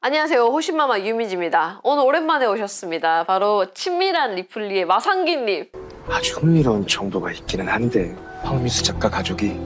안녕하세요. 호신마마 유미지입니다. 오늘 오랜만에 오셨습니다. 바로 친밀한 리플리의 마상기님. 아주 흥미로운 정보가 있기는 한데 황미수 작가 가족이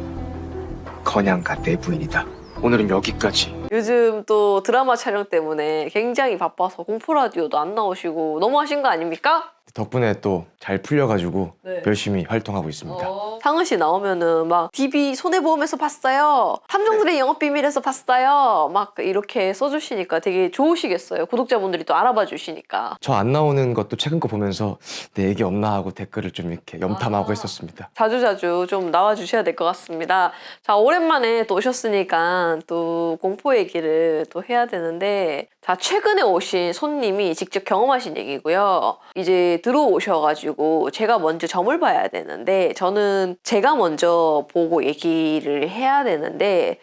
건양가 내부인이다. 오늘은 여기까지. 요즘 또 드라마 촬영 때문에 굉장히 바빠서 공포라디오도 안 나오시고 너무하신 거 아닙니까? 덕분에 또 잘 풀려가지고 네. 열심히 활동하고 있습니다. 상은 씨 나오면은 막 DB 손해보험에서 봤어요. 탐정들의 영업비밀에서 봤어요. 막 이렇게 써주시니까 되게 좋으시겠어요. 구독자분들이 또 알아봐 주시니까. 저 안 나오는 것도 최근 거 보면서 내 얘기 없나 하고 댓글을 좀 이렇게 염탐하고 했었습니다. 자주자주 좀 나와주셔야 될 것 같습니다. 자, 오랜만에 또 오셨으니까 또 공포 얘기를 또 해야 되는데, 자, 최근에 오신 손님이 직접 경험하신 얘기고요. 이제 들어오셔가지고 제가 먼저 점을 봐야 되는데, 저는 제가 먼저 보고 얘기를 해야 되는데,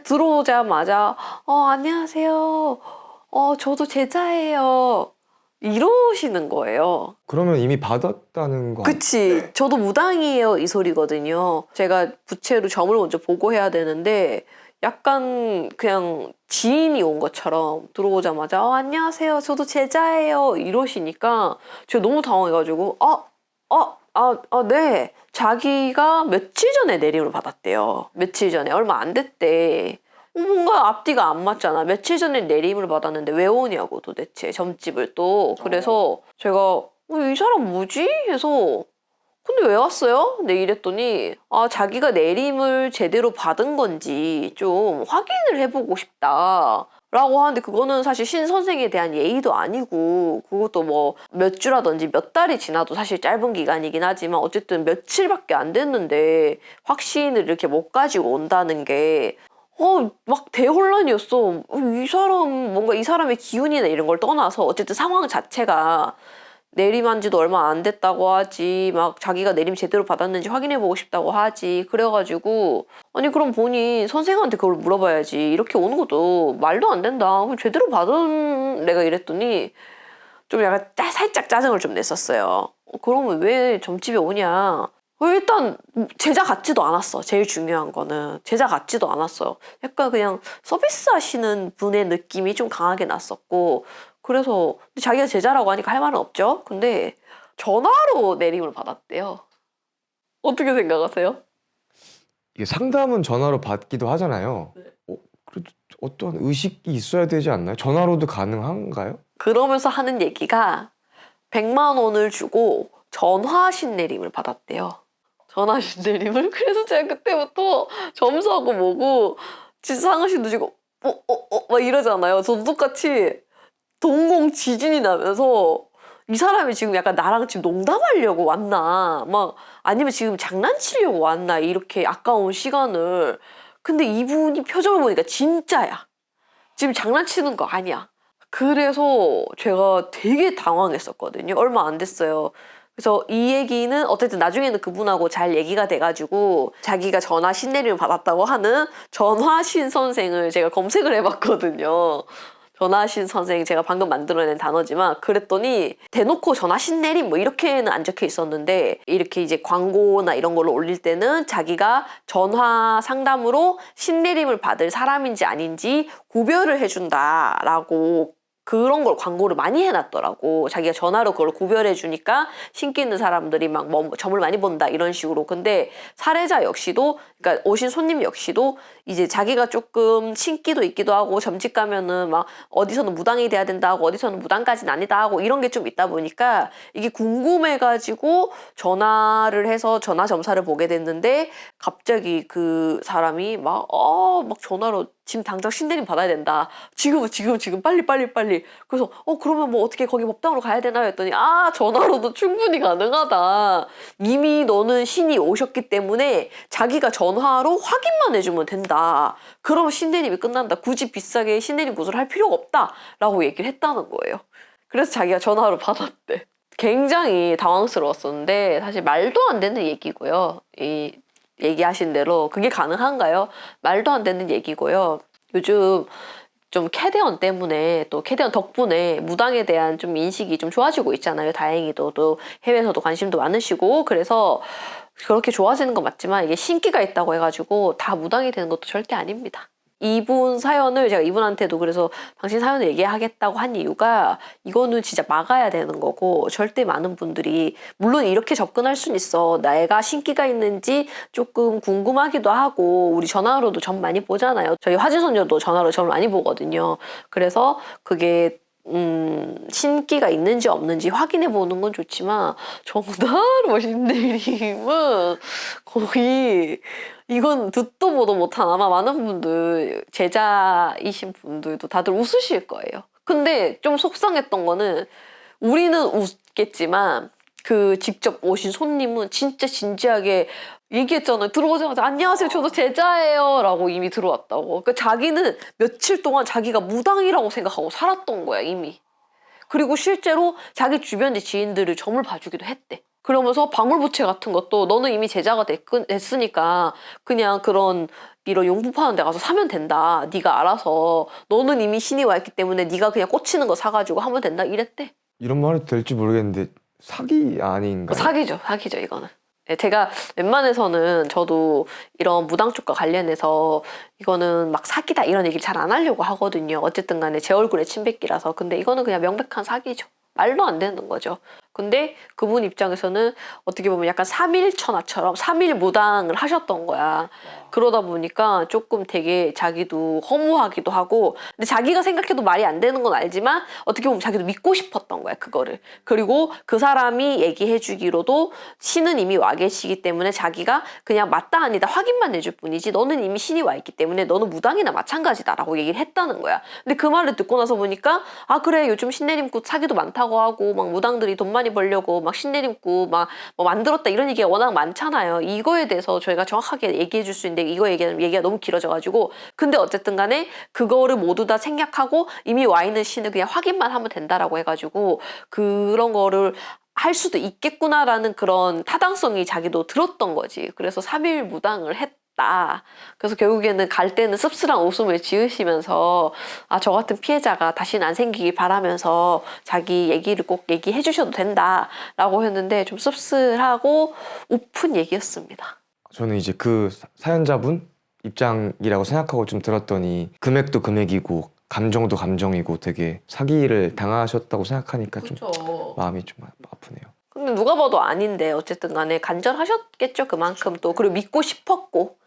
들어오자마자 안녕하세요. 저도 제자예요. 이러시는 거예요. 그러면 이미 받았다는 거 그치. 저도 무당이에요 이 소리거든요. 제가 부채로 점을 먼저 보고 해야 되는데 약간 그냥 지인이 온 것처럼 들어오자마자 안녕하세요 저도 제자예요 이러시니까 제가 너무 당황해가지고 네. 자기가 며칠 전에 내림을 받았대요. 며칠 전에 얼마 안 됐대. 뭔가 앞뒤가 안 맞잖아. 며칠 전에 내림을 받았는데 왜 오냐고 도대체 점집을 또. 그래서 제가 이 사람 뭐지? 해서 근데 왜 왔어요? 네 이랬더니 자기가 내림을 제대로 받은 건지 좀 확인을 해보고 싶다. 라고 하는데 그거는 사실 신 선생에 대한 예의도 아니고 그것도 뭐 몇 주라든지 몇 달이 지나도 사실 짧은 기간이긴 하지만 어쨌든 며칠밖에 안 됐는데 확신을 이렇게 못 가지고 온다는 게 막 대혼란이었어. 이 사람 뭔가 이 사람의 기운이나 이런 걸 떠나서 어쨌든 상황 자체가 내림한 지도 얼마 안 됐다고 하지 막 자기가 내림 제대로 받았는지 확인해보고 싶다고 하지. 그래가지고 아니 그럼 본인 선생한테 그걸 물어봐야지. 이렇게 오는 것도 말도 안 된다. 그럼 제대로 받은 내가 이랬더니 좀 약간 살짝 짜증을 좀 냈었어요. 그러면 왜 점집에 오냐. 일단 제자 같지도 않았어. 제일 중요한 거는 제자 같지도 않았어요. 약간 그냥 서비스 하시는 분의 느낌이 좀 강하게 났었고 그래서 자기가 제자라고 하니까 할 말은 없죠. 근데 전화로 내림을 받았대요. 어떻게 생각하세요? 이게 상담은 전화로 받기도 하잖아요. 네. 그래도 어떤 의식이 있어야 되지 않나요? 전화로도 가능한가요? 그러면서 하는 얘기가 100만 원을 주고 전화 신내림을 받았대요. 전화 신내림을? 그래서 제가 그때부터 점수하고 뭐고 진짜 상은 씨도 지금 막 이러잖아요. 저도 똑같이 동공 지진이 나면서 이 사람이 지금 약간 나랑 지금 농담하려고 왔나 막 아니면 지금 장난치려고 왔나 이렇게 아까운 시간을. 근데 이분이 표정을 보니까 진짜야. 지금 장난치는 거 아니야. 그래서 제가 되게 당황했었거든요. 얼마 안 됐어요. 그래서 이 얘기는 어쨌든 나중에는 그분하고 잘 얘기가 돼가지고 자기가 전화 신내림을 받았다고 하는 전화신 선생을 제가 검색을 해봤거든요. 전화신 선생 제가 방금 만들어낸 단어지만 그랬더니 대놓고 전화 신내림 뭐 이렇게는 안 적혀 있었는데 이렇게 이제 광고나 이런 걸로 올릴 때는 자기가 전화 상담으로 신내림을 받을 사람인지 아닌지 구별을 해준다라고 그런 걸 광고를 많이 해놨더라고. 자기가 전화로 그걸 구별해 주니까 신기 있는 사람들이 막 뭐 점을 많이 본다 이런 식으로. 근데 사례자 역시도 그러니까 오신 손님 역시도 이제 자기가 조금 신기도 있기도 하고 점집 가면은 막 어디서는 무당이 돼야 된다 하고 어디서는 무당까지는 아니다 하고 이런 게 좀 있다 보니까 이게 궁금해가지고 전화를 해서 전화 점사를 보게 됐는데 갑자기 그 사람이 막 전화로 지금 당장 신내림 받아야 된다. 지금 빨리. 그래서 그러면 뭐 어떻게 거기 법당으로 가야 되나요? 했더니 전화로도 충분히 가능하다. 이미 너는 신이 오셨기 때문에 자기가 전화로 확인만 해주면 된다. 그럼 신내림이 끝난다. 굳이 비싸게 신내림 구슬을 할 필요가 없다. 라고 얘기를 했다는 거예요. 그래서 자기가 전화로 받았대. 굉장히 당황스러웠었는데 사실 말도 안 되는 얘기고요. 이 얘기하신 대로 그게 가능한가요? 말도 안 되는 얘기고요. 요즘 좀 캐대언 때문에 또 캐대언 덕분에 무당에 대한 좀 인식이 좀 좋아지고 있잖아요. 다행히도 또 해외에서도 관심도 많으시고 그래서 그렇게 좋아지는 건 맞지만 이게 신기가 있다고 해가지고 다 무당이 되는 것도 절대 아닙니다. 이분 사연을 제가 이분한테도 그래서 당신 사연을 얘기하겠다고 한 이유가 이거는 진짜 막아야 되는 거고 절대 많은 분들이 물론 이렇게 접근할 순 있어. 내가 신기가 있는지 조금 궁금하기도 하고 우리 전화로도 점 많이 보잖아요. 저희 화진선녀도 전화로 점 많이 보거든요. 그래서 그게 신기가 있는지 없는지 확인해 보는 건 좋지만 정다로 신내림은 거의 이건 듣도 보도 못한 아마 많은 분들 제자이신 분들도 다들 웃으실 거예요. 근데 좀 속상했던 거는 우리는 웃겠지만 그 직접 오신 손님은 진짜 진지하게 얘기했잖아요. 들어오자마자 안녕하세요 저도 제자예요 라고 이미 들어왔다고. 그러니까 자기는 며칠 동안 자기가 무당이라고 생각하고 살았던 거야 이미. 그리고 실제로 자기 주변의 지인들을 점을 봐주기도 했대. 그러면서 방울부채 같은 것도 너는 이미 제자가 됐으니까 그냥 그런 이런 용품 파는 데 가서 사면 된다. 네가 알아서 너는 이미 신이 와 있기 때문에 네가 그냥 꽂히는 거 사가지고 하면 된다 이랬대. 이런 말이 될지 모르겠는데 사기 아닌가요? 사기죠 이거는. 네, 제가 웬만해서는 저도 이런 무당 쪽과 관련해서 이거는 막 사기다 이런 얘기를 잘 안 하려고 하거든요. 어쨌든 간에 제 얼굴에 침 뱉기라서. 근데 이거는 그냥 명백한 사기죠. 말도 안 되는 거죠. 근데 그분 입장에서는 어떻게 보면 약간 3일 천하처럼 3일 무당을 하셨던 거야. 그러다 보니까 조금 되게 자기도 허무하기도 하고 근데 자기가 생각해도 말이 안 되는 건 알지만 어떻게 보면 자기도 믿고 싶었던 거야 그거를. 그리고 그 사람이 얘기해 주기로도 신은 이미 와 계시기 때문에 자기가 그냥 맞다 아니다 확인만 해줄 뿐이지 너는 이미 신이 와 있기 때문에 너는 무당이나 마찬가지다 라고 얘기를 했다는 거야. 근데 그 말을 듣고 나서 보니까 아 그래 요즘 신내림꾼 사기도 많다고 하고 막 무당들이 돈 많이 벌려고 막 신내림꾼 막 뭐 만들었다 이런 얘기가 워낙 많잖아요. 이거에 대해서 저희가 정확하게 얘기해 줄 수 있는데 이거 얘기가 너무 길어져가지고 근데 어쨌든 간에 그거를 모두 다 생략하고 이미 와 있는 신을 그냥 확인만 하면 된다라고 해가지고 그런 거를 할 수도 있겠구나라는 그런 타당성이 자기도 들었던 거지. 그래서 3일 무당을 했다. 그래서 결국에는 갈 때는 씁쓸한 웃음을 지으시면서 아, 저 같은 피해자가 다시는 안 생기길 바라면서 자기 얘기를 꼭 얘기해 주셔도 된다라고 했는데 좀 씁쓸하고 우픈 얘기였습니다. 저는 이제 그 사연자분 입장이라고 생각하고 좀 들었더니 금액도 금액이고 감정도 감정이고 되게 사기를 당하셨다고 생각하니까 좀 마음이 좀 아프네요. 근데 누가 봐도 아닌데 어쨌든 간에 간절하셨겠죠 그만큼 또. 그리고 믿고 싶었고.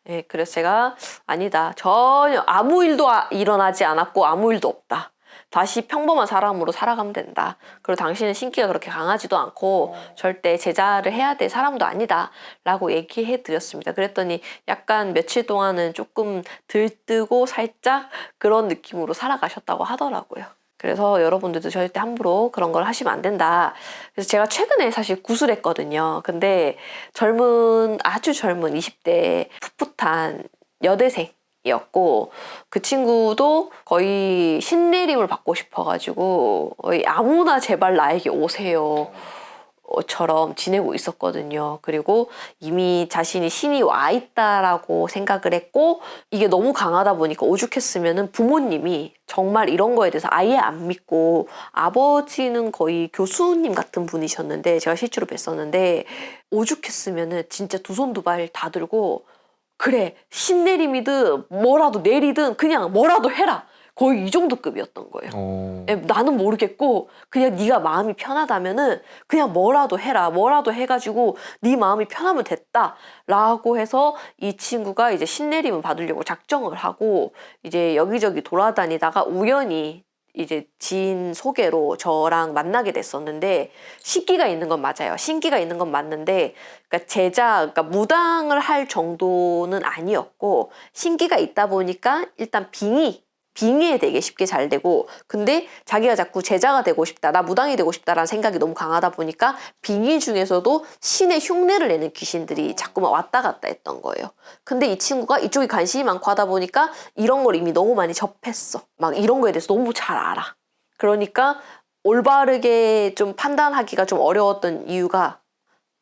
예, 그래서 제가 아니다. 전혀 아무 일도 일어나지 않았고 아무 일도 없다. 다시 평범한 사람으로 살아가면 된다. 그리고 당신은 신기가 그렇게 강하지도 않고 절대 제자를 해야 될 사람도 아니다. 라고 얘기해 드렸습니다. 그랬더니 약간 며칠 동안은 조금 들뜨고 살짝 그런 느낌으로 살아가셨다고 하더라고요. 그래서 여러분들도 절대 함부로 그런 걸 하시면 안 된다. 그래서 제가 최근에 사실 구술했거든요. 근데 아주 젊은 20대 풋풋한 여대생이었고 그 친구도 거의 신내림을 받고 싶어가지고 거의 아무나 제발 나에게 오세요. 처럼 지내고 있었거든요. 그리고 이미 자신이 신이 와 있다라고 생각을 했고 이게 너무 강하다 보니까 오죽했으면은 부모님이 정말 이런 거에 대해서 아예 안 믿고 아버지는 거의 교수님 같은 분이셨는데 제가 실제로 뵀었는데 오죽했으면은 진짜 두 손 두 발 다 들고 그래 신내림이든 뭐라도 내리든 그냥 뭐라도 해라. 거의 이 정도 급이었던 거예요. 나는 모르겠고 그냥 네가 마음이 편하다면은 그냥 뭐라도 해라. 뭐라도 해가지고 네 마음이 편하면 됐다. 라고 해서 이 친구가 이제 신내림을 받으려고 작정을 하고 이제 여기저기 돌아다니다가 우연히 이제 지인 소개로 저랑 만나게 됐었는데 신기가 있는 건 맞아요. 신기가 있는 건 맞는데 그러니까 무당을 할 정도는 아니었고 신기가 있다 보니까 일단 빙의에 되게 쉽게 잘 되고 근데 자기가 자꾸 제자가 되고 싶다 나 무당이 되고 싶다라는 생각이 너무 강하다 보니까 빙의 중에서도 신의 흉내를 내는 귀신들이 자꾸만 왔다 갔다 했던 거예요. 근데 이 친구가 이쪽에 관심이 많고 하다 보니까 이런 걸 이미 너무 많이 접했어. 막 이런 거에 대해서 너무 잘 알아. 그러니까 올바르게 좀 판단하기가 좀 어려웠던 이유가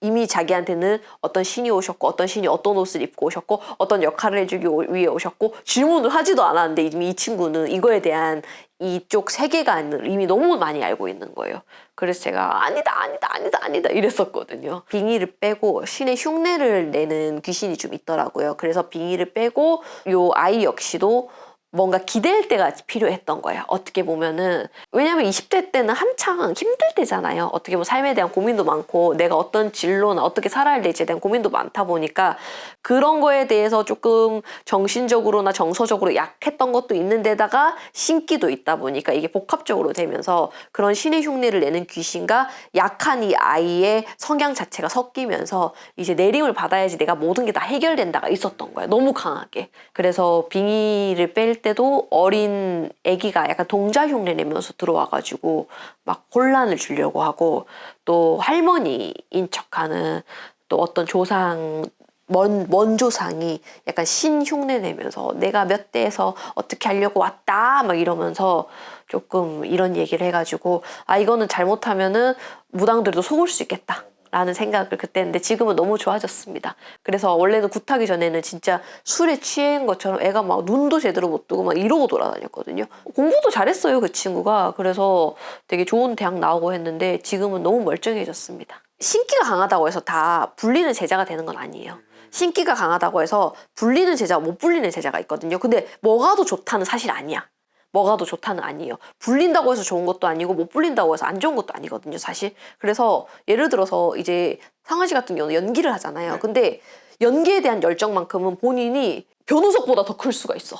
이미 자기한테는 어떤 신이 오셨고 어떤 신이 어떤 옷을 입고 오셨고 어떤 역할을 해주기 위해 오셨고 질문을 하지도 않았는데 이미 이 친구는 이거에 대한 이쪽 세계관을 이미 너무 많이 알고 있는 거예요. 그래서 제가 아니다 이랬었거든요. 빙의를 빼고 신의 흉내를 내는 귀신이 좀 있더라고요. 그래서 빙의를 빼고 요 아이 역시도 뭔가 기댈 때가 필요했던 거예요. 어떻게 보면은 왜냐면 20대 때는 한창 힘들 때잖아요. 어떻게 보면 삶에 대한 고민도 많고 내가 어떤 진로나 어떻게 살아야 될지에 대한 고민도 많다 보니까 그런 거에 대해서 조금 정신적으로나 정서적으로 약했던 것도 있는 데다가 신기도 있다 보니까 이게 복합적으로 되면서 그런 신의 흉내를 내는 귀신과 약한 이 아이의 성향 자체가 섞이면서 이제 내림을 받아야지 내가 모든 게 다 해결된다가 있었던 거예요. 너무 강하게. 그래서 빙의를 뺄 때도 어린 아기가 약간 동자 흉내 내면서 들어와가지고 막 혼란을 주려고 하고 또 할머니인 척하는 또 어떤 조상 먼 조상이 약간 신 흉내 내면서 내가 몇 대에서 어떻게 하려고 왔다 막 이러면서 조금 이런 얘기를 해가지고 아 이거는 잘못하면은 무당들도 속을 수 있겠다 라는 생각을 그때 했는데 지금은 너무 좋아졌습니다. 그래서 원래는 굿하기 전에는 진짜 술에 취한 것처럼 애가 막 눈도 제대로 못 뜨고 막 이러고 돌아다녔거든요. 공부도 잘했어요 그 친구가. 그래서 되게 좋은 대학 나오고 했는데 지금은 너무 멀쩡해졌습니다. 신기가 강하다고 해서 다 불리는 제자가 되는 건 아니에요. 신기가 강하다고 해서 불리는 제자와 못 불리는 제자가 있거든요. 근데 뭐가 더 좋다는 사실 아니야. 뭐가 더 좋다는 아니에요. 불린다고 해서 좋은 것도 아니고 못 불린다고 해서 안 좋은 것도 아니거든요, 사실. 그래서 예를 들어서 이제 상은 씨 같은 경우는 연기를 하잖아요. 근데 연기에 대한 열정만큼은 본인이 변우석보다 더 클 수가 있어.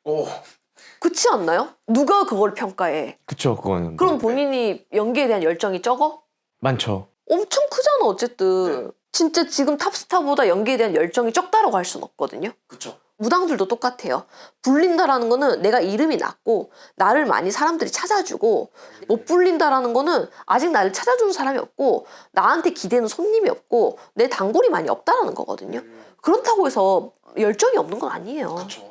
오. 그렇지 않나요? 누가 그걸 평가해? 그쵸, 그거는. 그럼 본인이 연기에 대한 열정이 적어? 많죠. 엄청 크잖아, 어쨌든. 진짜 지금 탑스타보다 연기에 대한 열정이 적다라고 할 수는 없거든요. 그쵸. 무당들도 똑같아요. 불린다라는 거는 내가 이름이 났고 나를 많이 사람들이 찾아주고 못 불린다라는 거는 아직 나를 찾아주는 사람이 없고 나한테 기대는 손님이 없고 내 단골이 많이 없다라는 거거든요. 그렇다고 해서 열정이 없는 건 아니에요. 그쵸.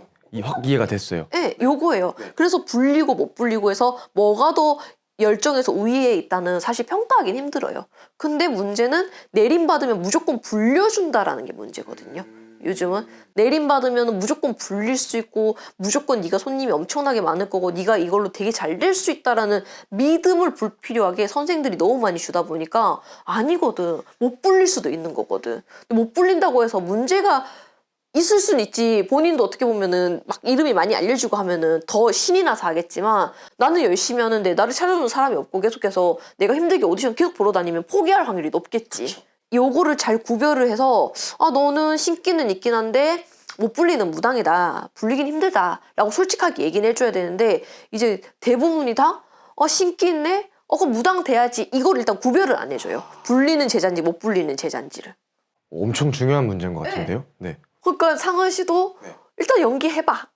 확 이해가 됐어요. 네, 요거예요. 그래서 불리고 못 불리고 해서 뭐가 더 열정에서 우위에 있다는 사실 평가하기는 힘들어요. 근데 문제는 내림받으면 무조건 불려준다라는 게 문제거든요. 요즘은 내림받으면 무조건 불릴 수 있고 무조건 네가 손님이 엄청나게 많을 거고 네가 이걸로 되게 잘 될 수 있다라는 믿음을 불필요하게 선생들이 너무 많이 주다 보니까 아니거든. 못 불릴 수도 있는 거거든. 못 불린다고 해서 문제가 있을 수는 있지. 본인도 어떻게 보면은 막 이름이 많이 알려지고 하면은 더 신이 나서 하겠지만 나는 열심히 하는데 나를 찾아주는 사람이 없고 계속해서 내가 힘들게 오디션 계속 보러 다니면 포기할 확률이 높겠지. 그쵸. 요거를 잘 구별을 해서 아 너는 신기는 있긴 한데 못 불리는 무당이다. 불리긴 힘들다. 라고 솔직하게 얘기는 해줘야 되는데 이제 대부분이 다 신기 있네? 그럼 무당 돼야지. 이걸 일단 구별을 안 해줘요. 불리는 제자인지 못 불리는 제자인지를. 엄청 중요한 문제인 것 같은데요? 네. 그러니까 상은 씨도 일단 연기해봐.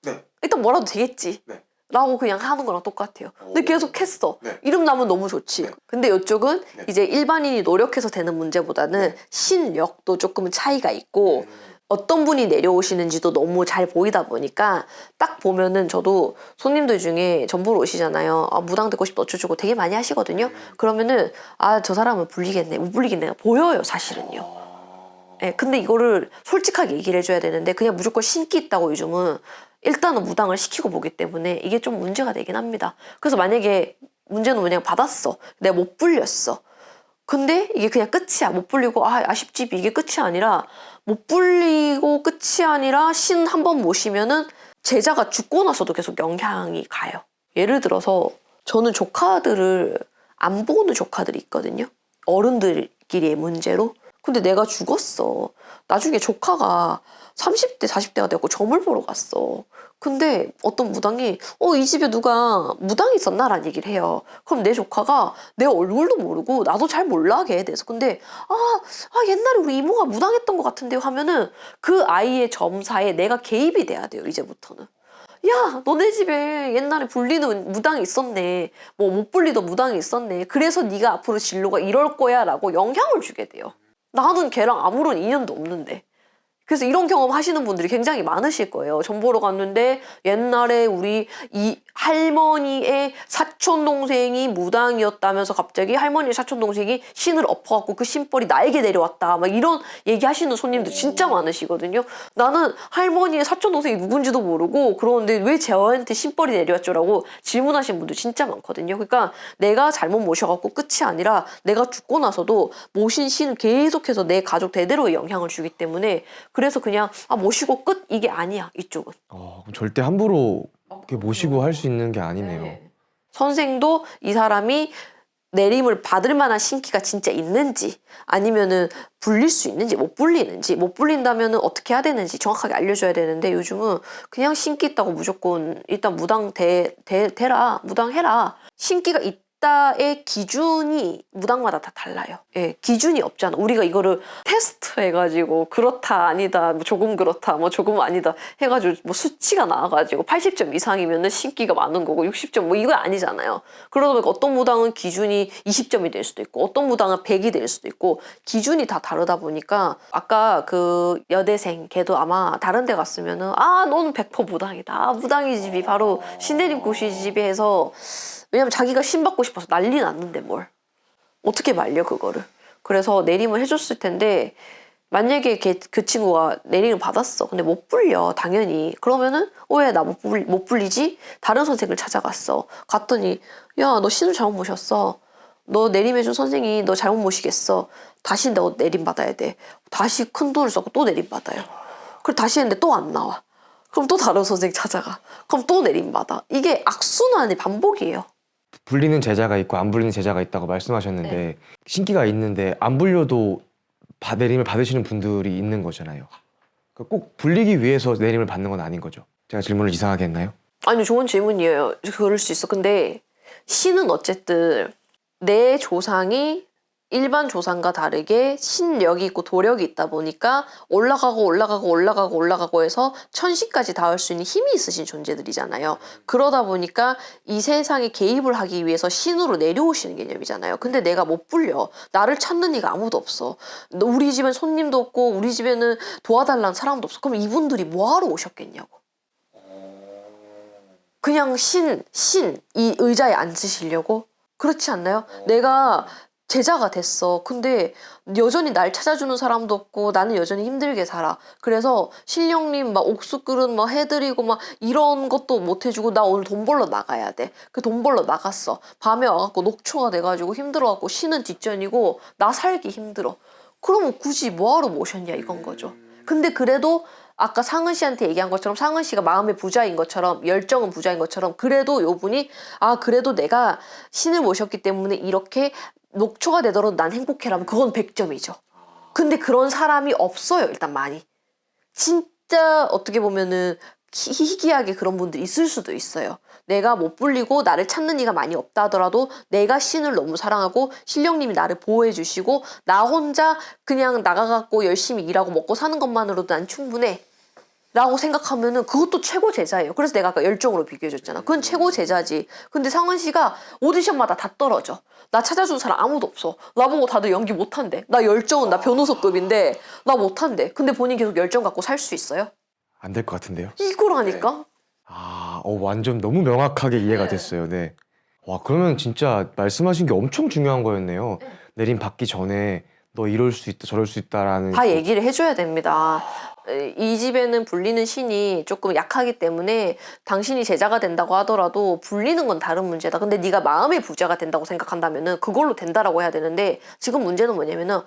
일단 뭐라도 되겠지. 라고 그냥 하는 거랑 똑같아요. 근데 계속 했어. 이름 나면 너무 좋지. 근데 이쪽은 이제 일반인이 노력해서 되는 문제보다는 신력도 조금 차이가 있고 어떤 분이 내려오시는지도 너무 잘 보이다 보니까 딱 보면은 저도 손님들 중에 전보러 오시잖아요. 아, 무당 듣고 싶다 어쩌고 되게 많이 하시거든요. 그러면은 아, 저 사람은 불리겠네. 못 불리겠네. 보여요, 사실은요. 네, 근데 이거를 솔직하게 얘기를 해줘야 되는데 그냥 무조건 신기 있다고 요즘은 일단은 무당을 시키고 보기 때문에 이게 좀 문제가 되긴 합니다. 그래서 만약에 문제는 그냥 받았어. 내가 못 불렸어. 근데 이게 그냥 끝이야. 못 불리고 아쉽지 이게 끝이 아니라 못 불리고 끝이 아니라 신 한 번 모시면은 제자가 죽고 나서도 계속 영향이 가요. 예를 들어서 저는 조카들을 안 보는 조카들이 있거든요. 어른들끼리의 문제로. 근데 내가 죽었어. 나중에 조카가 30대, 40대가 되고 점을 보러 갔어. 근데 어떤 무당이 이 집에 누가 무당이 있었나? 라는 얘기를 해요. 그럼 내 조카가 내 얼굴도 모르고 나도 잘 몰라 걔에 대해서. 근데 옛날에 우리 이모가 무당했던 것 같은데요 하면은 그 아이의 점사에 내가 개입이 돼야 돼요. 이제부터는. 야, 너네 집에 옛날에 불리는 무당이 있었네. 뭐 못 불리던 무당이 있었네. 그래서 네가 앞으로 진로가 이럴 거야 라고 영향을 주게 돼요. 나는 걔랑 아무런 인연도 없는데. 그래서 이런 경험 하시는 분들이 굉장히 많으실 거예요. 점 보러 갔는데 옛날에 우리 할머니의 사촌 동생이 무당이었다면서 갑자기 할머니의 사촌 동생이 신을 엎어갖고 그 신벌이 나에게 내려왔다 막 이런 얘기하시는 손님들 진짜 많으시거든요. 나는 할머니의 사촌 동생이 누군지도 모르고 그러는데 왜 저한테 신벌이 내려왔죠라고 질문하시는 분들 진짜 많거든요. 그러니까 내가 잘못 모셔갖고 끝이 아니라 내가 죽고 나서도 모신 신은 계속해서 내 가족 대대로 영향을 주기 때문에 그래서 그냥 모시고 끝 이게 아니야 이쪽은. 그럼 절대 함부로 이렇게 모시고 할 수 있는 게 아니네요. 선생도 이 사람이 내림을 받을 만한 신기가 진짜 있는지 아니면은 불릴 수 있는지 못 불리는지 못 불린다면은 어떻게 해야 되는지 정확하게 알려줘야 되는데 요즘은 그냥 신기 있다고 무조건 일단 무당해라 신기가 있다의 기준이 무당마다 다 달라요. 예, 기준이 없잖아. 우리가 이거를 테스트해가지고 그렇다 아니다 뭐 조금 그렇다 뭐 조금 아니다 해가지고 뭐 수치가 나와가지고 80점 이상이면은 신기가 많은 거고 60점 뭐 이거 아니잖아요. 그러다 보니까 어떤 무당은 기준이 20점이 될 수도 있고 어떤 무당은 100이 될 수도 있고 기준이 다 다르다 보니까 아까 그 여대생 걔도 아마 다른 데 갔으면은 너는 100% 무당이다. 무당이 집이 바로 신내림 구시 집에 해서 왜냐면 자기가 신 받고 싶어서 난리 났는데 뭘 어떻게 말려 그거를. 그래서 내림을 해줬을 텐데 만약에 그 친구가 내림을 받았어. 근데 못 불려 당연히. 그러면은 왜 나 못 불리지? 다른 선생을 찾아갔어. 갔더니 야 너 신을 잘못 모셨어. 너 내림해준 선생이 너 잘못 모시겠어. 다시 너 내림 받아야 돼. 다시 큰 돈을 썼고 또 내림 받아요. 그리고 다시 했는데 또 안 나와. 그럼 또 다른 선생 찾아가. 그럼 또 내림 받아. 이게 악순환의 반복이에요. 불리는 제자가 있고 안 불리는 제자가 있다고 말씀하셨는데 신기가 있는데 안 불려도 내림을 받으시는 분들이 있는 거잖아요. 그러니까 꼭 불리기 위해서 내림을 받는 건 아닌 거죠. 제가 질문을 이상하게 했나요? 아니 좋은 질문이에요. 그럴 수 있어. 근데 신은 어쨌든 내 조상이 일반 조상과 다르게 신력이 있고 도력이 있다 보니까 올라가고 해서 천신까지 닿을 수 있는 힘이 있으신 존재들이잖아요. 그러다 보니까 이 세상에 개입을 하기 위해서 신으로 내려오시는 개념이잖아요. 근데 내가 못 불려. 나를 찾는 이가 아무도 없어. 우리 집엔 손님도 없고 우리 집에는 도와달라는 사람도 없어. 그럼 이분들이 뭐하러 오셨겠냐고. 그냥 이 의자에 앉으시려고? 그렇지 않나요? 내가 제자가 됐어. 근데 여전히 날 찾아주는 사람도 없고 나는 여전히 힘들게 살아. 그래서 신령님 막 옥수 그릇 막 해드리고 막 이런 것도 못 해주고 나 오늘 돈 벌러 나가야 돼. 그 돈 벌러 나갔어. 밤에 와갖고 녹초가 돼가지고 힘들어갖고 쉬는 뒷전이고 나 살기 힘들어. 그러면 굳이 뭐하러 모셨냐 이건 거죠. 근데 그래도 아까 상은 씨한테 얘기한 것처럼 상은 씨가 마음의 부자인 것처럼 열정은 부자인 것처럼 그래도 요분이 그래도 내가 신을 모셨기 때문에 이렇게 녹초가 되도록 난 행복해라면 그건 100점이죠. 근데 그런 사람이 없어요. 일단 많이. 진짜 어떻게 보면은 희귀하게 그런 분들이 있을 수도 있어요. 내가 못 불리고 나를 찾는 이가 많이 없다 하더라도 내가 신을 너무 사랑하고 신령님이 나를 보호해 주시고 나 혼자 그냥 나가갖고 열심히 일하고 먹고 사는 것만으로도 난 충분해 라고 생각하면은 그것도 최고 제자예요. 그래서 내가 아까 열정으로 비교해줬잖아. 그건 최고 제자지. 근데 상은 씨가 오디션마다 다 떨어져. 나 찾아준 사람 아무도 없어. 나보고 다들 연기 못한대. 나 열정은 나 변호사급인데 나 못한대. 근데 본인 계속 열정 갖고 살 수 있어요? 안 될 것 같은데요. 이거라니까? 완전 너무 명확하게 이해가 됐어요. 네. 와, 그러면 진짜 말씀하신 게 엄청 중요한 거였네요. 내림 받기 전에 너 이럴 수 있다 저럴 수 있다라는 다 얘기를 해줘야 됩니다. 이 집에는 불리는 신이 조금 약하기 때문에 당신이 제자가 된다고 하더라도 불리는 건 다른 문제다. 근데 네가 마음의 부자가 된다고 생각한다면은 그걸로 된다라고 해야 되는데 지금 문제는 뭐냐면은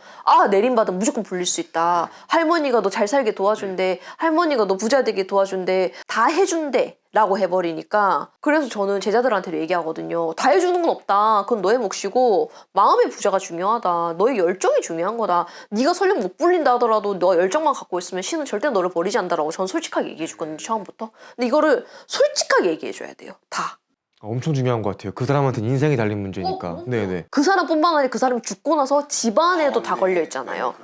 내림받으면 무조건 불릴 수 있다. 할머니가 너 잘 살게 도와준대. 할머니가 너 부자 되게 도와준대. 다 해준대. 라고 해버리니까 그래서 저는 제자들한테도 얘기하거든요. 다 해주는 건 없다. 그건 너의 몫이고 마음의 부자가 중요하다. 너의 열정이 중요한 거다. 네가 설령 못 불린다 하더라도 너 열정만 갖고 있으면 신은 절대 너를 버리지 않는다라고 저는 솔직하게 얘기해 주거든요. 처음부터. 근데 이거를 솔직하게 얘기해 줘야 돼요. 다. 엄청 중요한 것 같아요. 그 사람한테는 인생이 달린 문제니까. 네네. 그 사람뿐만 아니라 그 사람이 죽고 나서 집안에도 다 걸려 있잖아요.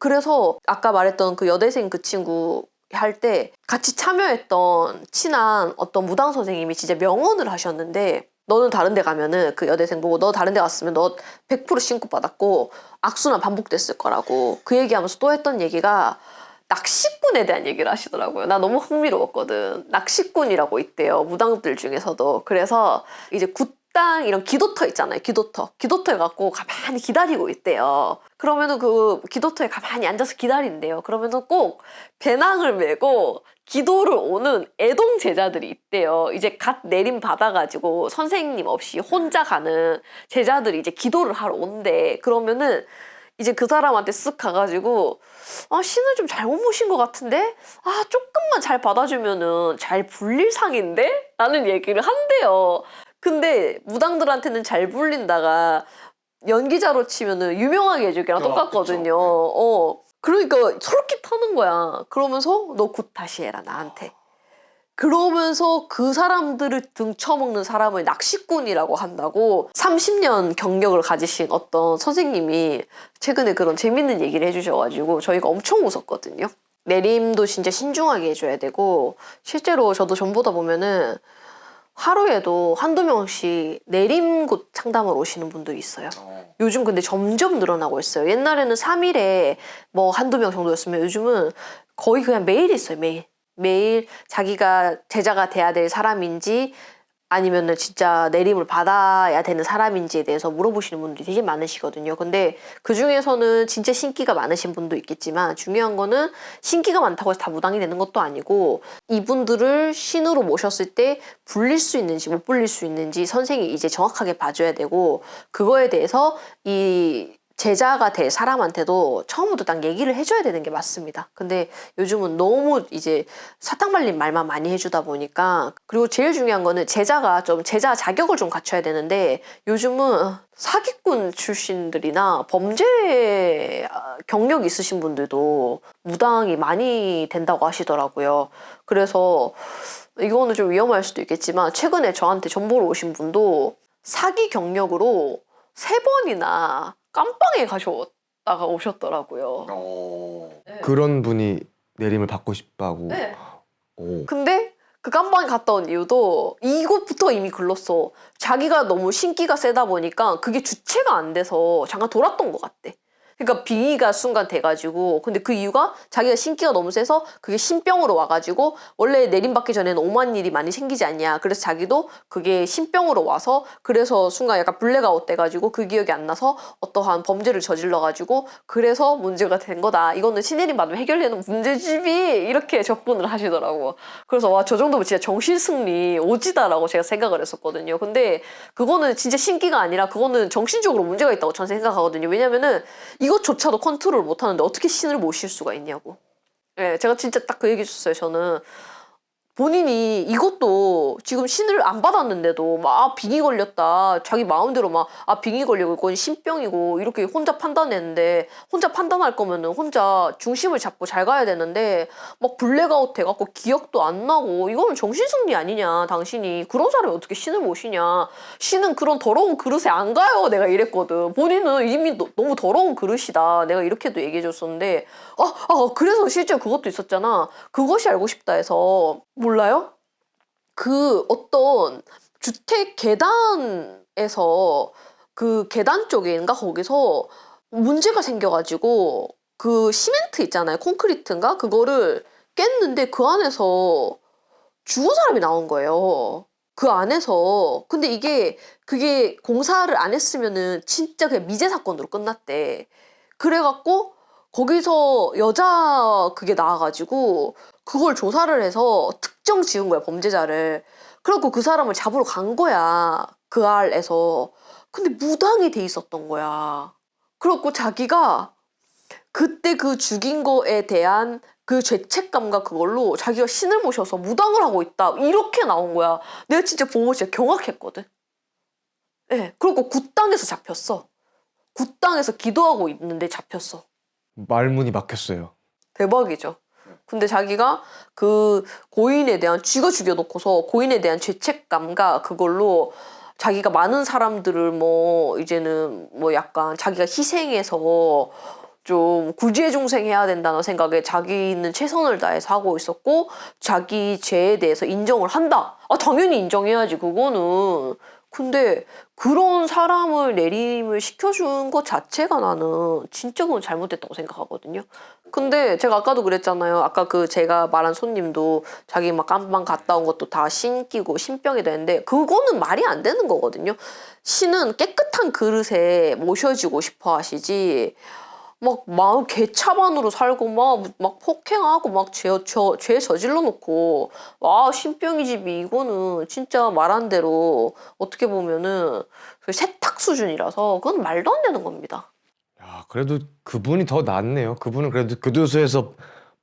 그래서 아까 말했던 그 여대생 그 친구 할 때 같이 참여했던 친한 어떤 무당 선생님이 진짜 명언을 하셨는데 너는 다른 데 가면은 그 여대생 보고 너 다른 데 갔으면 너 100% 신고 받았고 악순환 반복됐을 거라고 그 얘기하면서 또 했던 얘기가 낚시꾼에 대한 얘기를 하시더라고요. 나 너무 흥미로웠거든. 낚시꾼이라고 있대요. 무당들 중에서도. 그래서 이제 굿당 이런 기도터 있잖아요. 기도터에 갖고 가만히 기다리고 있대요. 그러면은 그 기도터에 가만히 앉아서 기다린대요. 그러면은 꼭 배낭을 메고 기도를 오는 애동 제자들이 있대요. 이제 갓 내림 받아가지고 선생님 없이 혼자 가는 제자들이 이제 기도를 하러 온대. 그러면은 이제 그 사람한테 쓱 가가지고 신을 좀 잘못 모신 것 같은데? 조금만 잘 받아주면은 잘 불릴 상인데? 라는 얘기를 한대요. 근데 무당들한테는 잘 불린다가 연기자로 치면은 유명하게 해주기랑 똑같거든요. 그러니까 솔깃하는 거야. 그러면서 너 굿 다시 해라 나한테. 그러면서 그 사람들을 등쳐먹는 사람을 낚시꾼이라고 한다고 30년 경력을 가지신 어떤 선생님이 최근에 그런 재밌는 얘기를 해주셔가지고 저희가 엄청 웃었거든요. 내림도 진짜 신중하게 해줘야 되고 실제로 저도 전보다 보면은 하루에도 한두 명씩 내림굿 상담을 오시는 분들이 있어요. 요즘 근데 점점 늘어나고 있어요. 옛날에는 3일에 뭐 한두 명 정도였으면 요즘은 거의 그냥 매일 있어요. 매일 자기가 제자가 돼야 될 사람인지 아니면은 진짜 내림을 받아야 되는 사람인지에 대해서 물어보시는 분들이 되게 많으시거든요. 근데 그 중에서는 진짜 신기가 많으신 분도 있겠지만 중요한 거는 신기가 많다고 해서 다 무당이 되는 것도 아니고 이분들을 신으로 모셨을 때 불릴 수 있는지 못 불릴 수 있는지 선생이 이제 정확하게 봐줘야 되고 그거에 대해서 이 제자가 될 사람한테도 처음부터 딱 얘기를 해줘야 되는 게 맞습니다. 근데 요즘은 너무 이제 사탕 발린 말만 많이 해주다 보니까 그리고 제일 중요한 거는 제자가 좀 제자 자격을 좀 갖춰야 되는데 요즘은 사기꾼 출신들이나 범죄 경력 있으신 분들도 무당이 많이 된다고 하시더라고요. 그래서 이거는 좀 위험할 수도 있겠지만 최근에 저한테 정보를 오신 분도 사기 경력으로 3번이나 깜빵에 가셨다가 오셨더라고요. 네. 그런 분이 내림을 받고 싶다고. 네. 오. 근데 그 깜빵에 갔다 온 이유도 이것부터 이미 글렀어. 자기가 너무 신기가 세다 보니까 그게 주체가 안 돼서 잠깐 돌았던 것 같대. 그러니까 빙의가 순간 돼가지고 근데 그 이유가 자기가 신기가 너무 세서 그게 신병으로 와가지고 원래 내림받기 전에는 오만 일이 많이 생기지 않냐. 그래서 자기도 그게 신병으로 와서 그래서 순간 약간 블랙아웃 돼가지고 그 기억이 안 나서 어떠한 범죄를 저질러가지고 그래서 문제가 된 거다. 이거는 신내림 받으면 해결되는 문제집이 이렇게 접근을 하시더라고. 그래서 와 저 정도면 진짜 정신승리 오지다라고 제가 생각을 했었거든요. 근데 그거는 진짜 신기가 아니라 그거는 정신적으로 문제가 있다고 저는 생각하거든요. 왜냐면은 이것조차도 컨트롤 못하는데 어떻게 신을 모실 수가 있냐고. 네, 제가 진짜 딱 그 얘기 해줬어요. 저는 본인이 이것도 지금 신을 안 받았는데도 막 빙의 걸렸다 자기 마음대로 막 빙의 걸리고 이건 신병이고 이렇게 혼자 판단했는데 혼자 판단할 거면은 혼자 중심을 잡고 잘 가야 되는데 막 블랙아웃 돼갖고 기억도 안 나고 이거는 정신승리 아니냐 당신이 그런 사람이 어떻게 신을 모시냐 신은 그런 더러운 그릇에 안 가요 내가 이랬거든. 본인은 이미 너무 더러운 그릇이다 내가 이렇게도 얘기해 줬었는데 그래서 실제 그것도 있었잖아. 그것이 알고 싶다 해서 몰라요? 그 어떤 주택 계단에서 그 계단 쪽인가 거기서 문제가 생겨가지고 그 시멘트 있잖아요. 콘크리트인가? 그거를 깼는데 그 안에서 죽은 사람이 나온 거예요. 그 안에서. 근데 그게 공사를 안 했으면은 진짜 그냥 미제 사건으로 끝났대. 그래갖고 거기서 여자 그게 나와가지고 그걸 조사를 해서 특정 지은 거야 범죄자를. 그래갖고 그 사람을 잡으러 간 거야 그 알에서. 근데 무당이 돼 있었던 거야. 그래갖고 자기가 그때 그 죽인 거에 대한 그 죄책감과 그걸로 자기가 신을 모셔서 무당을 하고 있다 이렇게 나온 거야. 내가 진짜 보고 진짜 경악했거든. 네, 그리고 굿당에서 잡혔어. 굿당에서 기도하고 있는데 잡혔어. 말문이 막혔어요. 대박이죠. 근데 자기가 그 고인에 대한 쥐가 죽여놓고서 고인에 대한 죄책감과 그걸로 자기가 많은 사람들을 뭐 이제는 뭐 약간 자기가 희생해서 좀 구지의 중생해야 된다는 생각에 자기는 최선을 다해서 하고 있었고 자기 죄에 대해서 인정을 한다. 당연히 인정해야지. 그거는 근데 그런 사람을 내림을 시켜준 것 자체가 나는 진짜 그건 잘못됐다고 생각하거든요. 근데 제가 아까도 그랬잖아요. 아까 그 제가 말한 손님도 자기 막 깜방 갔다 온 것도 다 신기고 신병이 되는데 그거는 말이 안 되는 거거든요. 신은 깨끗한 그릇에 모셔지고 싶어 하시지 막 마음 개차반으로 살고 막 폭행하고 막 죄 저질러 놓고 와 신병이 집이 이거는 진짜 말한 대로 어떻게 보면은 그 세탁 수준이라서 그건 말도 안 되는 겁니다. 야, 그래도 그분이 더 낫네요. 그분은 그래도 교도소에서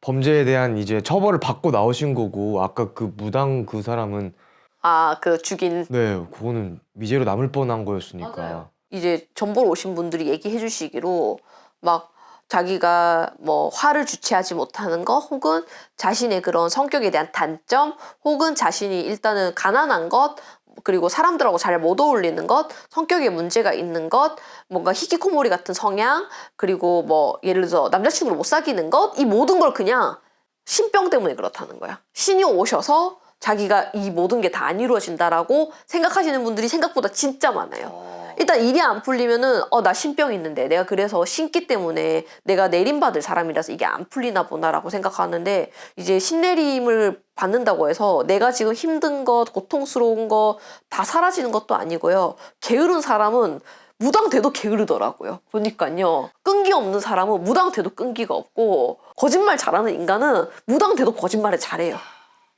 범죄에 대한 이제 처벌을 받고 나오신 거고, 아까 그 무당 그 사람은 아, 그 죽인 네, 그거는 미제로 남을 뻔한 거였으니까. 이제 전보러 오신 분들이 얘기해 주시기로 막 자기가 뭐 화를 주체하지 못하는 것 혹은 자신의 그런 성격에 대한 단점 혹은 자신이 일단은 가난한 것 그리고 사람들하고 잘 못 어울리는 것 성격에 문제가 있는 것 뭔가 히키코모리 같은 성향 그리고 뭐 예를 들어 남자친구를 못 사귀는 것 이 모든 걸 그냥 신병 때문에 그렇다는 거야. 신이 오셔서 자기가 이 모든 게 다 안 이루어진다라고 생각하시는 분들이 생각보다 진짜 많아요. 일단 일이 안 풀리면은 나 신병 있는데 내가 그래서 신기 때문에 내가 내림받을 사람이라서 이게 안 풀리나 보나라고 생각하는데 이제 신내림을 받는다고 해서 내가 지금 힘든 것 고통스러운 거 다 사라지는 것도 아니고요. 게으른 사람은 무당돼도 게으르더라고요. 보니까요. 끈기 없는 사람은 무당돼도 끈기가 없고 거짓말 잘하는 인간은 무당돼도 거짓말을 잘해요.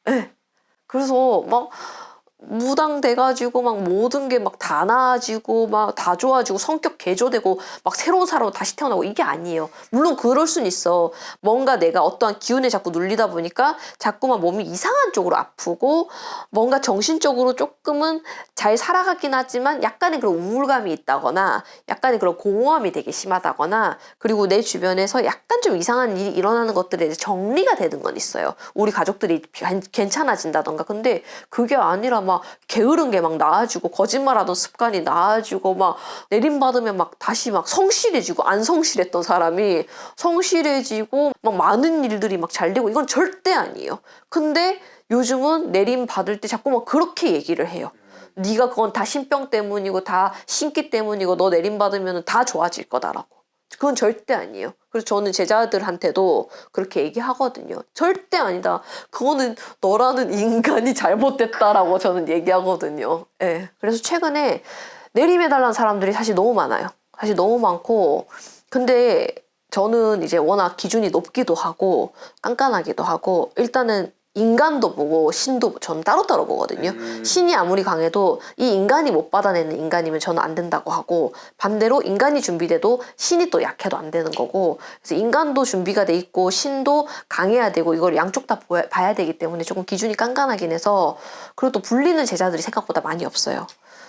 네. 그래서 막 무당 돼가지고 막 모든 게 막 다 나아지고 막 다 좋아지고 성격 개조되고 막 새로운 사람으로 다시 태어나고 이게 아니에요. 물론 그럴 순 있어. 뭔가 내가 어떠한 기운에 자꾸 눌리다 보니까 자꾸만 몸이 이상한 쪽으로 아프고 뭔가 정신적으로 조금은 잘 살아가긴 하지만 약간의 그런 우울감이 있다거나 약간의 그런 공허함이 되게 심하다거나 그리고 내 주변에서 약간 좀 이상한 일이 일어나는 것들에 대해서 정리가 되는 건 있어요. 우리 가족들이 괜찮아진다던가. 근데 그게 아니라 막 게으른 게 막 나아지고 거짓말하던 습관이 나아지고 막 내림받으면 막 다시 막 성실해지고 안 성실했던 사람이 성실해지고 막 많은 일들이 막 잘 되고 이건 절대 아니에요. 근데 요즘은 내림받을 때 자꾸 막 그렇게 얘기를 해요. 네가 그건 다 신병 때문이고 다 신기 때문이고 너 내림받으면 다 좋아질 거다라고. 그건 절대 아니에요. 그래서 저는 제자들한테도 그렇게 얘기하거든요. 절대 아니다. 그거는 너라는 인간이 잘못됐다라고 저는 얘기하거든요. 예. 그래서 최근에 내림해달라는 사람들이 사실 너무 많아요. 사실 너무 많고 근데 저는 이제 워낙 기준이 높기도 하고 깐깐하기도 하고 일단은 인간도 보고 신도 저는 따로따로 보거든요. 신이 아무리 강해도 이 인간이 못 받아내는 인간이면 저는 안 된다고 하고 반대로 인간이 준비돼도 신이 또 약해도 안 되는 거고 그래서 인간도 준비가 돼 있고 신도 강해야 되고 이걸 양쪽 다 봐야 되기 때문에 조금 기준이 깐깐하긴 해서 그리고 또 불리는 제자들이 생각보다 많이 없어요.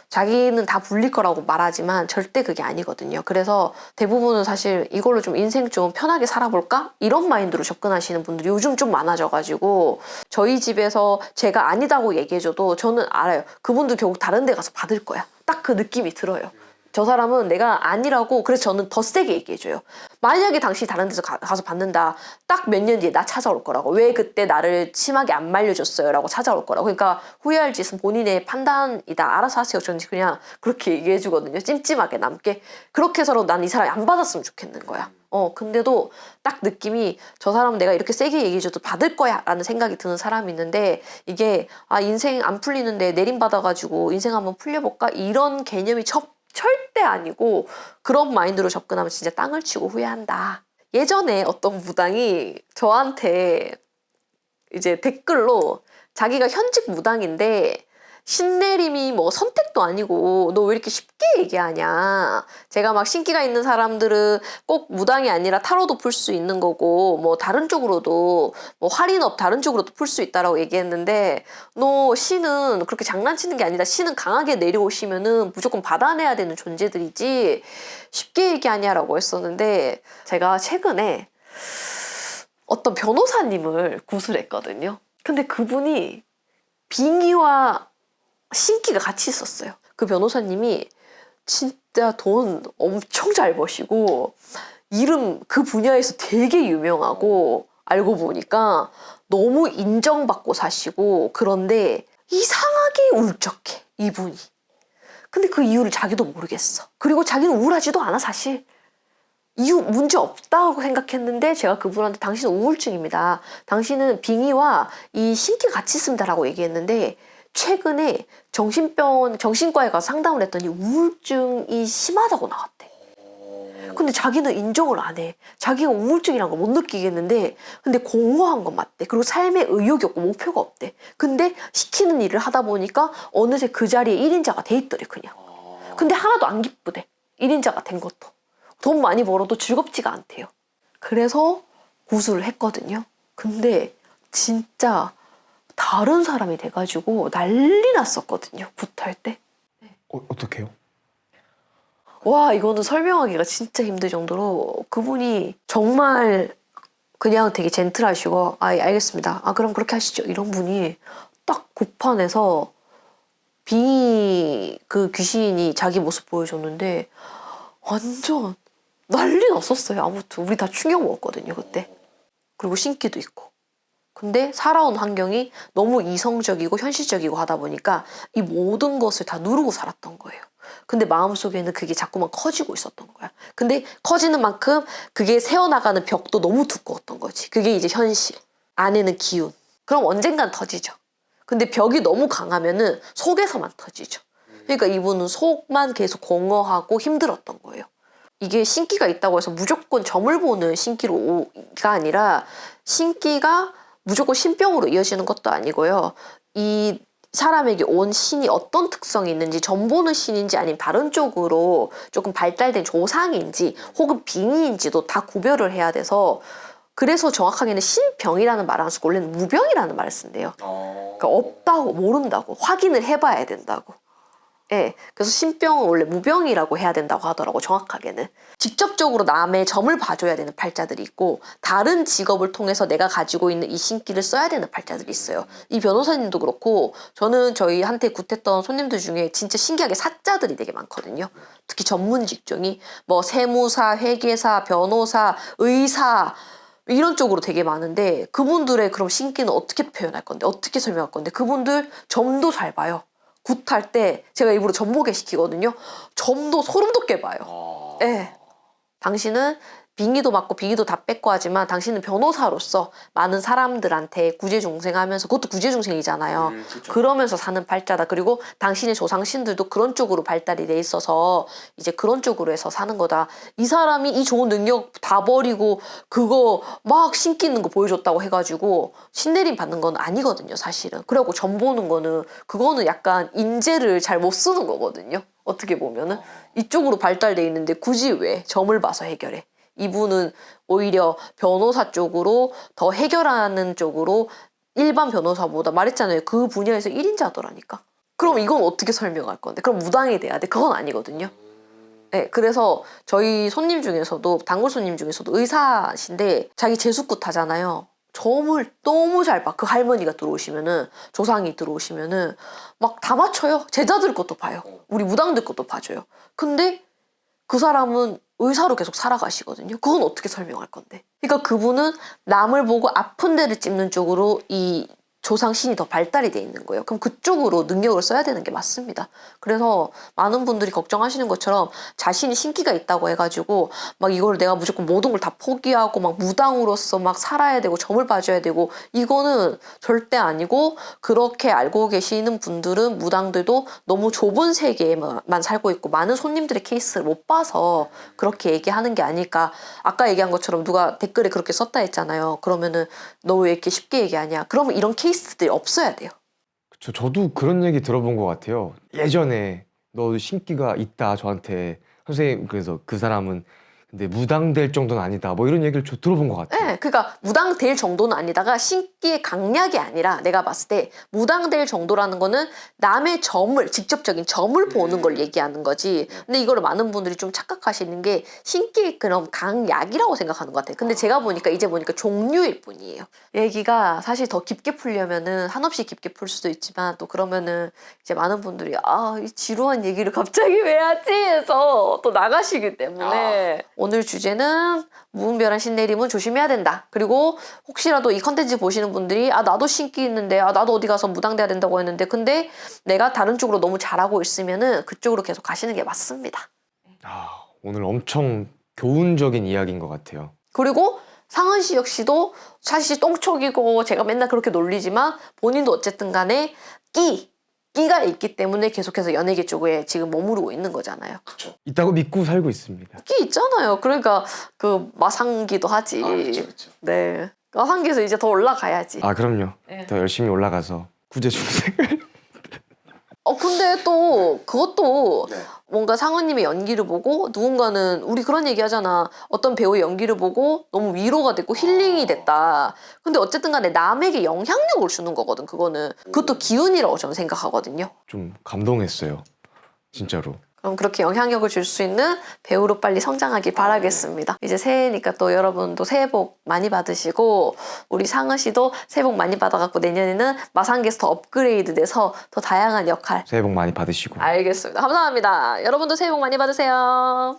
자기는 다 불릴 거라고 말하지만 절대 그게 아니거든요. 그래서 대부분은 사실 이걸로 좀 인생 좀 편하게 살아볼까? 이런 마인드로 접근하시는 분들이 요즘 좀 많아져가지고 저희 집에서 제가 아니다고 얘기해줘도 저는 알아요. 그분들 결국 다른 데 가서 받을 거야. 딱 그 느낌이 들어요. 저 사람은 내가 아니라고 그래서 저는 더 세게 얘기해줘요. 만약에 당신이 다른 데서 가서 받는다. 딱 몇 년 뒤에 나 찾아올 거라고. 왜 그때 나를 심하게 안 말려줬어요? 라고 찾아올 거라고. 그러니까 후회할 짓은 본인의 판단이다. 알아서 하세요. 저는 그냥 그렇게 얘기해주거든요. 찜찜하게 남게. 그렇게 해서라도 난 이 사람이 안 받았으면 좋겠는 거야. 근데도 딱 느낌이 저 사람은 내가 이렇게 세게 얘기해줘도 받을 거야 라는 생각이 드는 사람이 있는데 이게 인생 안 풀리는데 내림받아가지고 인생 한번 풀려볼까? 이런 개념이 절대 아니고 그런 마인드로 접근하면 진짜 땅을 치고 후회한다. 예전에 어떤 무당이 저한테 이제 댓글로 자기가 현직 무당인데 신내림이 뭐 선택도 아니고 너 왜 이렇게 쉽게 얘기하냐. 제가 막 신기가 있는 사람들은 꼭 무당이 아니라 타로도 풀 수 있는 거고 뭐 다른 쪽으로도 뭐 할인업 다른 쪽으로도 풀 수 있다라고 얘기했는데 너 신은 그렇게 장난치는 게 아니다. 신은 강하게 내려오시면은 무조건 받아내야 되는 존재들이지 쉽게 얘기하냐라고 했었는데 제가 최근에 어떤 변호사님을 구술했거든요. 근데 그분이 빙의와 신기가 같이 있었어요. 그 변호사님이 진짜 돈 엄청 잘 버시고 이름 그 분야에서 되게 유명하고 알고 보니까 너무 인정받고 사시고 그런데 이상하게 울적해 이분이. 근데 그 이유를 자기도 모르겠어. 그리고 자기는 우울하지도 않아 사실. 이유 문제 없다고 생각했는데 제가 그분한테 당신은 우울증입니다. 당신은 빙의와 이 신기 같이 있습니다라고 얘기했는데 최근에 정신과에 가서 상담을 했더니 우울증이 심하다고 나왔대. 근데 자기는 인정을 안 해. 자기가 우울증이란 걸 못 느끼겠는데 근데 공허한 건 맞대. 그리고 삶에 의욕이 없고 목표가 없대. 근데 시키는 일을 하다 보니까 어느새 그 자리에 1인자가 돼 있더래 그냥. 근데 하나도 안 기쁘대. 1인자가 된 것도. 돈 많이 벌어도 즐겁지가 않대요. 그래서 구술을 했거든요. 근데 진짜 다른 사람이 돼가지고 난리 났었거든요. 굿할 때. 어떡해요? 와 이거는 설명하기가 진짜 힘들 정도로 그분이 정말 그냥 되게 젠틀하시고 아 예, 알겠습니다. 아 그럼 그렇게 하시죠. 이런 분이 딱 굿판에서 빙의 그 귀신이 자기 모습 보여줬는데 완전 난리 났었어요. 아무튼 우리 다 충격 먹었거든요 그때. 그리고 신기도 있고. 근데 살아온 환경이 너무 이성적이고 현실적이고 하다 보니까 이 모든 것을 다 누르고 살았던 거예요. 근데 마음속에는 그게 자꾸만 커지고 있었던 거야. 근데 커지는 만큼 그게 세워나가는 벽도 너무 두꺼웠던 거지. 그게 이제 현실. 안에는 기운. 그럼 언젠간 터지죠. 근데 벽이 너무 강하면은 속에서만 터지죠. 그러니까 이분은 속만 계속 공허하고 힘들었던 거예요. 이게 신기가 있다고 해서 무조건 점을 보는 신기가 아니라 신기가 무조건 신병으로 이어지는 것도 아니고요. 이 사람에게 온 신이 어떤 특성이 있는지 점 보는 신인지 아니면 다른 쪽으로 조금 발달된 조상인지 혹은 빙의인지도 다 구별을 해야 돼서 그래서 정확하게는 신병이라는 말을 안 쓰고 원래는 무병이라는 말을 쓴대요. 그러니까 없다고 모른다고 확인을 해봐야 된다고. 예, 그래서 신병은 원래 무병이라고 해야 된다고 하더라고 정확하게는. 직접적으로 남의 점을 봐줘야 되는 팔자들이 있고 다른 직업을 통해서 내가 가지고 있는 이 신기를 써야 되는 팔자들이 있어요. 이 변호사님도 그렇고 저는 저희한테 굿했던 손님들 중에 진짜 신기하게 사자들이 되게 많거든요. 특히 전문 직종이 뭐 세무사, 회계사, 변호사, 의사 이런 쪽으로 되게 많은데 그분들의 그럼 신기는 어떻게 표현할 건데 어떻게 설명할 건데 그분들 점도 잘 봐요. 굿할 때 제가 일부러 점 보게 시키거든요. 점도 소름 돋게 봐요. 네. 당신은 빙의도 맞고 빙의도 다 뺏고 하지만 당신은 변호사로서 많은 사람들한테 구제중생하면서 그것도 구제중생이잖아요. 그러면서 사는 팔자다. 그리고 당신의 조상신들도 그런 쪽으로 발달이 돼 있어서 이제 그런 쪽으로 해서 사는 거다. 이 사람이 이 좋은 능력 다 버리고 그거 막 신기 있는 거 보여줬다고 해가지고 신내림 받는 건 아니거든요 사실은. 그리고 점 보는 거는 그거는 약간 인재를 잘 못 쓰는 거거든요. 어떻게 보면은 이쪽으로 발달돼 있는데 굳이 왜 점을 봐서 해결해. 이분은 오히려 변호사 쪽으로 더 해결하는 쪽으로 일반 변호사보다 말했잖아요. 그 분야에서 1인자더라니까. 그럼 이건 어떻게 설명할 건데? 그럼 무당이 돼야 돼? 그건 아니거든요. 네, 그래서 저희 손님 중에서도 단골 손님 중에서도 의사신데 자기 재수굿 하잖아요. 점을 너무 잘 봐. 그 할머니가 들어오시면은 조상이 들어오시면은 막 다 맞춰요. 제자들 것도 봐요. 우리 무당들 것도 봐줘요. 근데 그 사람은 의사로 계속 살아가시거든요. 그건 어떻게 설명할 건데? 그러니까 그분은 남을 보고 아픈 데를 찝는 쪽으로 이 조상신이 더 발달이 돼 있는 거예요. 그럼 그쪽으로 능력을 써야 되는 게 맞습니다. 그래서 많은 분들이 걱정하시는 것처럼 자신이 신기가 있다고 해가지고 막 이걸 내가 무조건 모든 걸 다 포기하고 막 무당으로서 막 살아야 되고 점을 봐줘야 되고 이거는 절대 아니고 그렇게 알고 계시는 분들은 무당들도 너무 좁은 세계에만 살고 있고 많은 손님들의 케이스를 못 봐서 그렇게 얘기하는 게 아닐까. 아까 얘기한 것처럼 누가 댓글에 그렇게 썼다 했잖아요. 그러면은 너 왜 이렇게 쉽게 얘기하냐. 그러면 이런 케이스들이 없어야 돼요. 그쵸, 저도 그런 얘기 들어본 것 같아요. 예전에 너 신기가 있다 저한테 선생님 그래서 그 사람은 근데 무당될 정도는 아니다 뭐 이런 얘기를 저 들어본 것 같아요. 네, 그러니까 무당될 정도는 아니다가 신기의 강약이 아니라 내가 봤을 때 무당될 정도라는 거는 남의 점을 직접적인 점을 보는 걸 얘기하는 거지. 근데 이거를 많은 분들이 좀 착각하시는 게 신기의 그런 강약이라고 생각하는 것 같아요. 근데 제가 보니까 이제 보니까 종류일 뿐이에요. 얘기가 사실 더 깊게 풀려면은 한없이 깊게 풀 수도 있지만 또 그러면은 이제 많은 분들이 아, 이 지루한 얘기를 갑자기 왜 하지 해서 또 나가시기 때문에 오늘 주제는 무분별한 신내림은 조심해야 된다. 그리고 혹시라도 이 컨텐츠 보시는 분들이 아 나도 신기 있는데 아 나도 어디 가서 무당돼야 된다고 했는데 근데 내가 다른 쪽으로 너무 잘하고 있으면은 그쪽으로 계속 가시는 게 맞습니다. 오늘 엄청 교훈적인 이야기인 것 같아요. 그리고 상은 씨 역시도 사실 똥촉이고 제가 맨날 그렇게 놀리지만 본인도 어쨌든 간에 끼가 있기 때문에 계속해서 연예계 쪽에 지금 머무르고 있는 거잖아요. 그렇죠. 있다고 믿고 살고 있습니다. 끼 있잖아요. 그러니까 그 마상기도 하지. 그렇죠. 네. 마상기에서 이제 더 올라가야지. 그럼요. 네. 더 열심히 올라가서 구제중생을 근데 또 그것도 네. 뭔가 상은님의 연기를 보고 누군가는 우리 그런 얘기 하잖아. 어떤 배우의 연기를 보고 너무 위로가 됐고 힐링이 됐다. 근데 어쨌든 간에 남에게 영향력을 주는 거거든. 그거는. 그것도 기운이라고 저는 생각하거든요. 좀 감동했어요. 진짜로. 그럼 그렇게 영향력을 줄 수 있는 배우로 빨리 성장하길 바라겠습니다. 이제 새해니까 또 여러분도 새해 복 많이 받으시고 우리 상은 씨도 새해 복 많이 받아갖고 내년에는 마상게스 더 업그레이드 돼서 더 다양한 역할 새해 복 많이 받으시고. 알겠습니다. 감사합니다. 여러분도 새해 복 많이 받으세요.